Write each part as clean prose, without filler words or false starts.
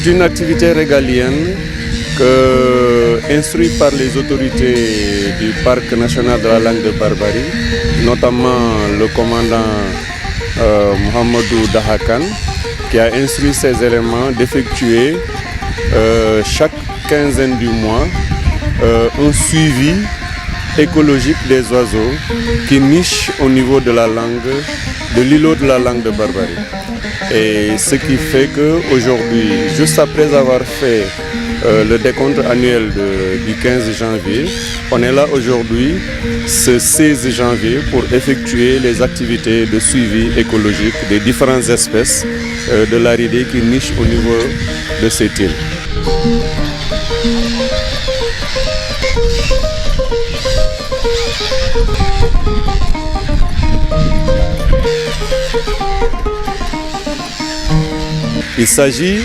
C'est une activité régalienne instruite par les autorités du Parc national de la langue de Barbarie, notamment le commandant Mohamedou Dahakan, qui a instruit ces éléments d'effectuer chaque quinzaine du mois un suivi écologique des oiseaux qui nichent au niveau de la langue, de l'îlot de la langue de Barbarie. Et ce qui fait qu'aujourd'hui, juste après avoir fait le décompte annuel du 15 janvier, on est là aujourd'hui, ce 16 janvier, pour effectuer les activités de suivi écologique des différentes espèces de l'aridé qui nichent au niveau de cette île. Il s'agit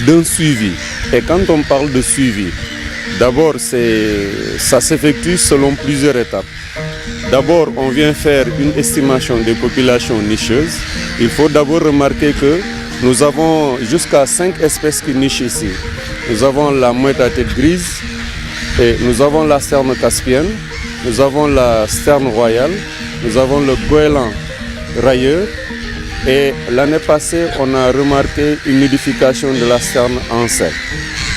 d'un suivi. Et quand on parle de suivi, d'abord ça s'effectue selon plusieurs étapes. D'abord, on vient faire une estimation des populations nicheuses. Il faut d'abord remarquer que nous avons jusqu'à 5 espèces qui nichent ici. Nous avons la mouette à tête grise, et nous avons la sterne caspienne, nous avons la sterne royale, nous avons le goéland railleur. Et l'année passée, on a remarqué une nidification de la sterne ancelle.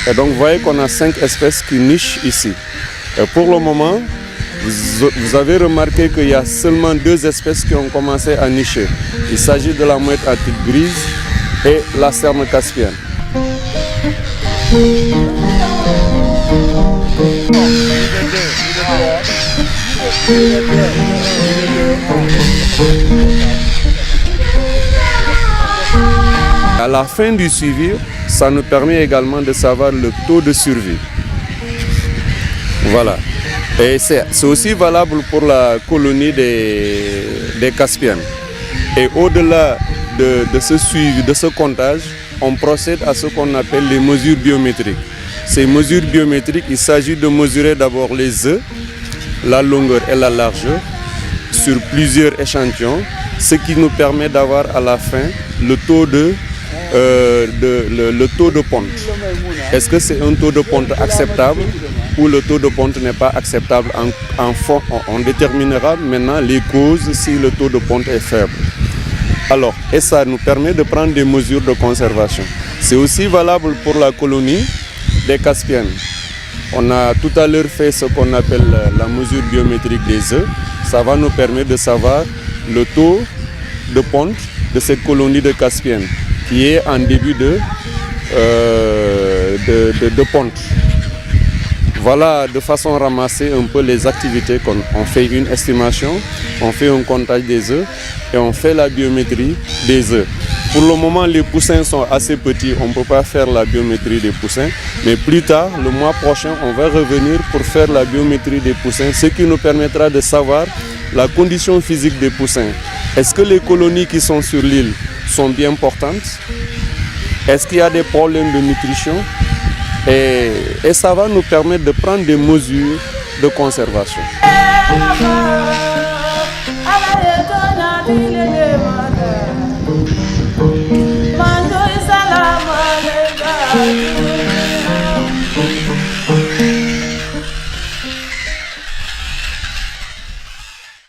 Et donc, vous voyez qu'on a 5 espèces qui nichent ici. Et pour le moment, vous avez remarqué qu'il y a seulement 2 espèces qui ont commencé à nicher. Il s'agit de la mouette à tête grise et la sterne caspienne. À la fin du suivi, ça nous permet également de savoir le taux de survie. Voilà. Et c'est aussi valable pour la colonie des Caspiennes. Et au-delà de ce suivi, de ce comptage, on procède à ce qu'on appelle les mesures biométriques. Ces mesures biométriques, il s'agit de mesurer d'abord les œufs, la longueur et la largeur sur plusieurs échantillons, ce qui nous permet d'avoir à la fin le taux de ponte. Est-ce que c'est un taux de ponte acceptable ou le taux de ponte n'est pas acceptable? On déterminera maintenant les causes si le taux de ponte est faible. Alors, et ça nous permet de prendre des mesures de conservation. C'est aussi valable pour la colonie des Caspiennes. On a tout à l'heure fait ce qu'on appelle la mesure biométrique des œufs. Ça va nous permettre de savoir le taux de ponte de cette colonie de Caspiennes qui est en début de ponte. Voilà de façon ramassée un peu les activités qu'on fait une estimation, on fait un comptage des œufs et on fait la biométrie des œufs. Pour le moment, les poussins sont assez petits, on ne peut pas faire la biométrie des poussins, mais plus tard, le mois prochain, on va revenir pour faire la biométrie des poussins, ce qui nous permettra de savoir la condition physique des poussins. Est-ce que les colonies qui sont sur l'île sont bien portantes? Est-ce qu'il y a des problèmes de nutrition? Et ça va nous permettre de prendre des mesures de conservation.